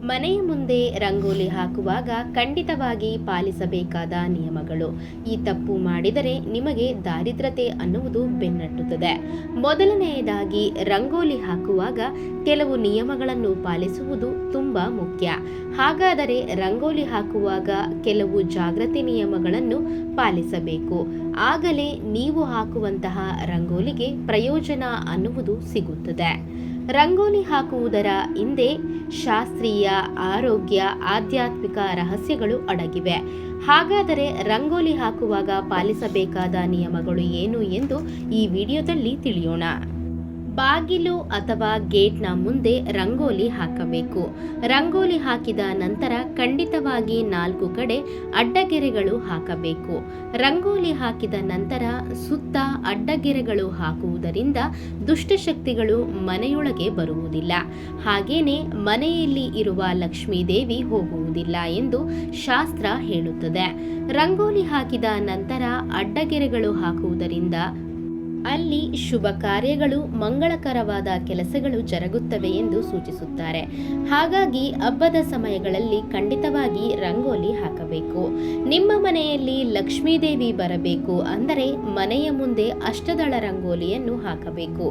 ಮನೆಯ ಮುಂದೆ ರಂಗೋಲಿ ಹಾಕುವಾಗ ಖಂಡಿತವಾಗಿ ಪಾಲಿಸಬೇಕಾದ ನಿಯಮಗಳು. ಈ ತಪ್ಪು ಮಾಡಿದರೆ ನಿಮಗೆ ದಾರಿದ್ರತೆ ಅನ್ನುವುದು ಬೆನ್ನಟ್ಟುತ್ತದೆ. ಮೊದಲನೆಯದಾಗಿ, ರಂಗೋಲಿ ಹಾಕುವಾಗ ಕೆಲವು ನಿಯಮಗಳನ್ನು ಪಾಲಿಸುವುದು ತುಂಬಾ ಮುಖ್ಯ. ಹಾಗಾದರೆ ರಂಗೋಲಿ ಹಾಕುವಾಗ ಕೆಲವು ಜಾಗ್ರತೆ ನಿಯಮಗಳನ್ನು ಪಾಲಿಸಬೇಕು. ಆಗಲೇ ನೀವು ಹಾಕುವಂತಹ ರಂಗೋಲಿಗೆ ಪ್ರಯೋಜನ ಅನ್ನುವುದು ಸಿಗುತ್ತದೆ. ರಂಗೋಲಿ ಹಾಕುವುದರ ಹಿಂದೆ ಶಾಸ್ತ್ರೀಯ, ಆರೋಗ್ಯ, ಆಧ್ಯಾತ್ಮಿಕ ರಹಸ್ಯಗಳು ಅಡಗಿವೆ. ಹಾಗಾದರೆ ರಂಗೋಲಿ ಹಾಕುವಾಗ ಪಾಲಿಸಬೇಕಾದ ನಿಯಮಗಳು ಏನು ಎಂದು ಈ ವಿಡಿಯೋದಲ್ಲಿ ತಿಳಿಯೋಣ. ಬಾಗಿಲು ಅಥವಾ ಗೇಟ್ನ ಮುಂದೆ ರಂಗೋಲಿ ಹಾಕಬೇಕು. ರಂಗೋಲಿ ಹಾಕಿದ ನಂತರ ಖಂಡಿತವಾಗಿ 4 ಕಡೆ ಅಡ್ಡಗೆರೆಗಳು ಹಾಕಬೇಕು. ರಂಗೋಲಿ ಹಾಕಿದ ನಂತರ ಸುತ್ತ ಅಡ್ಡಗೆರೆಗಳು ಹಾಕುವುದರಿಂದ ದುಷ್ಟಶಕ್ತಿಗಳು ಮನೆಯೊಳಗೆ ಬರುವುದಿಲ್ಲ. ಹಾಗೇನೆ ಮನೆಯಲ್ಲಿ ಇರುವ ಲಕ್ಷ್ಮೀದೇವಿ ಹೋಗುವುದಿಲ್ಲ ಎಂದು ಶಾಸ್ತ್ರ ಹೇಳುತ್ತದೆ. ರಂಗೋಲಿ ಹಾಕಿದ ನಂತರ ಅಡ್ಡಗೆರೆಗಳು ಹಾಕುವುದರಿಂದ ಅಲ್ಲಿ ಶುಭ ಕಾರ್ಯಗಳು, ಮಂಗಳಕರವಾದ ಕೆಲಸಗಳು ಜರುಗುತ್ತವೆ ಎಂದು ಸೂಚಿಸುತ್ತಾರೆ. ಹಾಗಾಗಿ ಹಬ್ಬದ ಸಮಯಗಳಲ್ಲಿ ಖಂಡಿತವಾಗಿ ರಂಗೋಲಿ ಹಾಕಬೇಕು. ನಿಮ್ಮ ಮನೆಯಲ್ಲಿ ಲಕ್ಷ್ಮೀದೇವಿ ಬರಬೇಕು ಅಂದರೆ ಮನೆಯ ಮುಂದೆ ಅಷ್ಟದಳ ರಂಗೋಲಿಯನ್ನು ಹಾಕಬೇಕು.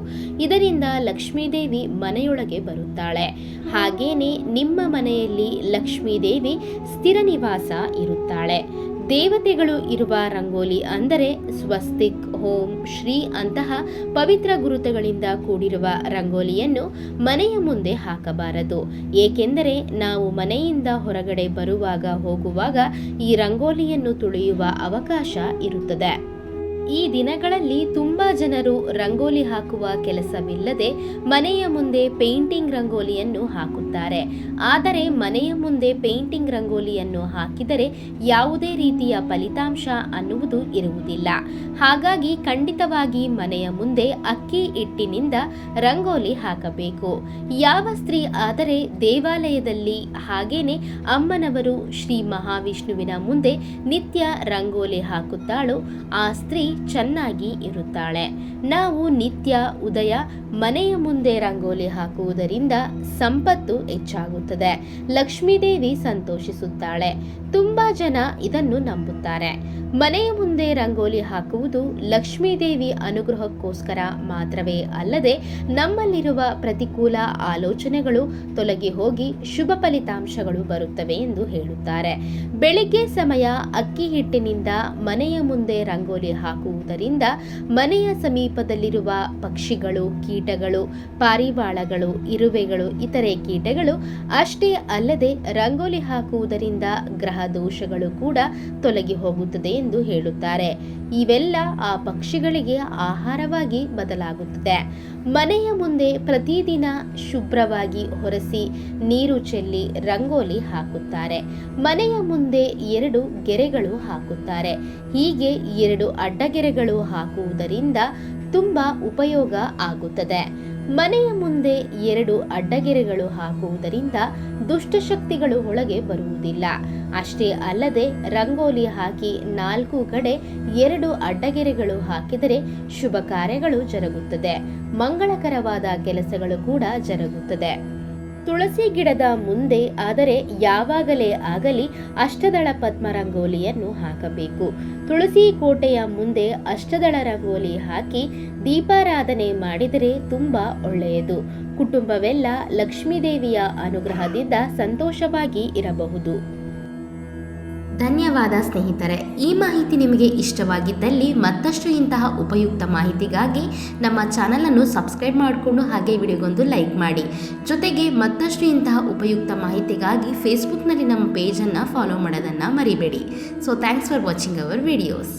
ಇದರಿಂದ ಲಕ್ಷ್ಮೀದೇವಿ ಮನೆಯೊಳಗೆ ಬರುತ್ತಾಳೆ. ಹಾಗೇನೆ ನಿಮ್ಮ ಮನೆಯಲ್ಲಿ ಲಕ್ಷ್ಮೀದೇವಿ ಸ್ಥಿರ ನಿವಾಸ ಇರುತ್ತಾಳೆ. ದೇವತೆಗಳು ಇರುವ ರಂಗೋಲಿ ಅಂದರೆ ಸ್ವಸ್ತಿಕ್, ಓಂ, ಶ್ರೀ ಅಂತಹ ಪವಿತ್ರ ಗುರುತುಗಳಿಂದ ಕೂಡಿರುವ ರಂಗೋಲಿಯನ್ನು ಮನೆಯ ಮುಂದೆ ಹಾಕಬಾರದು. ಏಕೆಂದರೆ ನಾವು ಮನೆಯಿಂದ ಹೊರಗಡೆ ಬರುವಾಗ ಹೋಗುವಾಗ ಈ ರಂಗೋಲಿಯನ್ನು ತುಳಿಯುವ ಅವಕಾಶ ಇರುತ್ತದೆ. ಈ ದಿನಗಳಲ್ಲಿ ತುಂಬಾ ಜನರು ರಂಗೋಲಿ ಹಾಕುವ ಕೆಲಸವಿಲ್ಲದೆ ಮನೆಯ ಮುಂದೆ ಪೇಂಟಿಂಗ್ ರಂಗೋಲಿಯನ್ನು ಹಾಕುತ್ತಾರೆ. ಆದರೆ ಮನೆಯ ಮುಂದೆ ಪೇಂಟಿಂಗ್ ರಂಗೋಲಿಯನ್ನು ಹಾಕಿದರೆ ಯಾವುದೇ ರೀತಿಯ ಫಲಿತಾಂಶ ಅನ್ನುವುದು ಇರುವುದಿಲ್ಲ. ಹಾಗಾಗಿ ಖಂಡಿತವಾಗಿ ಮನೆಯ ಮುಂದೆ ಅಕ್ಕಿ ಹಿಟ್ಟಿನಿಂದ ರಂಗೋಲಿ ಹಾಕಬೇಕು. ಯಾವ ಸ್ತ್ರೀ ಆದರೆ ದೇವಾಲಯದಲ್ಲಿ ಹಾಗೇನೆ ಅಮ್ಮನವರು ಶ್ರೀ ಮಹಾವಿಷ್ಣುವಿನ ಮುಂದೆ ನಿತ್ಯ ರಂಗೋಲಿ ಹಾಕುತ್ತಾಳೋ ಆ ಸ್ತ್ರೀ ಚೆನ್ನಾಗಿ ಇರುತ್ತಾಳೆ. ನಾವು ನಿತ್ಯ ಉದಯ ಮನೆಯ ಮುಂದೆ ರಂಗೋಲಿ ಹಾಕುವುದರಿಂದ ಸಂಪತ್ತು ಹೆಚ್ಚಾಗುತ್ತದೆ, ಲಕ್ಷ್ಮೀದೇವಿ ಸಂತೋಷಿಸುತ್ತಾಳೆ. ತುಂಬಾ ಜನ ಇದನ್ನು ನಂಬುತ್ತಾರೆ. ಮನೆಯ ಮುಂದೆ ರಂಗೋಲಿ ಹಾಕುವುದು ಲಕ್ಷ್ಮೀದೇವಿ ಅನುಗ್ರಹಕ್ಕೋಸ್ಕರ ಮಾತ್ರವೇ ಅಲ್ಲದೆ ನಮ್ಮಲ್ಲಿರುವ ಪ್ರತಿಕೂಲ ಆಲೋಚನೆಗಳು ತೊಲಗಿ ಹೋಗಿ ಶುಭ ಫಲಿತಾಂಶಗಳು ಬರುತ್ತವೆ ಎಂದು ಹೇಳುತ್ತಾರೆ. ಬೆಳಿಗ್ಗೆ ಸಮಯ ಅಕ್ಕಿ ಹಿಟ್ಟಿನಿಂದ ಮನೆಯ ಮುಂದೆ ರಂಗೋಲಿ ಹಾಕುವುದರಿಂದ ಮನೆಯ ಸಮೀಪದಲ್ಲಿರುವ ಪಕ್ಷಿಗಳು, ಕೀಟಗಳು, ಪಾರಿವಾಳಗಳು, ಇರುವೆಗಳು, ಇತರೆ ಕೀಟಗಳು ಅಷ್ಟೇ ಅಲ್ಲದೆ ರಂಗೋಲಿ ಹಾಕುವುದರಿಂದ ಗ್ರಹ ದೋಷಗಳು ಕೂಡ ತೊಲಗಿ ಹೋಗುತ್ತದೆ ಎಂದು ಹೇಳುತ್ತಾರೆ. ಇವೆಲ್ಲ ಆ ಪಕ್ಷಿಗಳಿಗೆ ಆಹಾರವಾಗಿ ಬದಲಾಗುತ್ತದೆ. ಮನೆಯ ಮುಂದೆ ಪ್ರತಿದಿನ ಶುಭ್ರವಾಗಿ ಹೊರಸಿ ನೀರು ಚೆಲ್ಲಿ ರಂಗೋಲಿ ಹಾಕುತ್ತಾರೆ. ಮನೆಯ ಮುಂದೆ 2 ಗೆರೆಗಳು ಹಾಕುತ್ತಾರೆ. ಹೀಗೆ 2 ಅಡ್ಡಗೆರೆಗಳು ಹಾಕುವುದರಿಂದ ತುಂಬಾ ಉಪಯೋಗ ಆಗುತ್ತದೆ. ಮನೆಯ ಮುಂದೆ 2 ಅಡ್ಡಗೆರೆಗಳು ಹಾಕುವುದರಿಂದ ದುಷ್ಟಶಕ್ತಿಗಳು ಒಳಗೆ ಬರುವುದಿಲ್ಲ. ಅಷ್ಟೇ ಅಲ್ಲದೆ ರಂಗೋಲಿ ಹಾಕಿ 4 ಕಡೆ 2 ಅಡ್ಡಗೆರೆಗಳು ಹಾಕಿದರೆ ಶುಭ ಕಾರ್ಯಗಳು ಜರುಗುತ್ತದೆ, ಮಂಗಳಕರವಾದ ಕೆಲಸಗಳು ಕೂಡ ಜರುಗುತ್ತದೆ. ತುಳಸಿ ಗಿಡದ ಮುಂದೆ ಆದರೆ ಯಾವಾಗಲೇ ಆಗಲಿ ಅಷ್ಟದಳ ಪದ್ಮ ರಂಗೋಲಿಯನ್ನು ಹಾಕಬೇಕು. ತುಳಸಿ ಕೋಟೆಯ ಮುಂದೆ ಅಷ್ಟದಳ ರಂಗೋಲಿ ಹಾಕಿ ದೀಪಾರಾಧನೆ ಮಾಡಿದರೆ ತುಂಬಾ ಒಳ್ಳೆಯದು. ಕುಟುಂಬವೆಲ್ಲ ಲಕ್ಷ್ಮೀದೇವಿಯ ಅನುಗ್ರಹದಿಂದ ಸಂತೋಷವಾಗಿ ಇರಬಹುದು. ಧನ್ಯವಾದ ಸ್ನೇಹಿತರೆ. ಈ ಮಾಹಿತಿ ನಿಮಗೆ ಇಷ್ಟವಾಗಿದ್ದಲ್ಲಿ ಮತ್ತಷ್ಟು ಇಂತಹ ಉಪಯುಕ್ತ ಮಾಹಿತಿಗಾಗಿ ನಮ್ಮ ಚಾನಲನ್ನು ಸಬ್ಸ್ಕ್ರೈಬ್ ಮಾಡಿಕೊಂಡು ಹಾಗೆ ವಿಡಿಯೋಗೊಂದು ಲೈಕ್ ಮಾಡಿ. ಜೊತೆಗೆ ಮತ್ತಷ್ಟು ಇಂತಹ ಉಪಯುಕ್ತ ಮಾಹಿತಿಗಾಗಿ ಫೇಸ್ಬುಕ್ನಲ್ಲಿ ನಮ್ಮ ಪೇಜನ್ನು ಫಾಲೋ ಮಾಡೋದನ್ನು ಮರಿಬೇಡಿ. So thanks for watching our videos.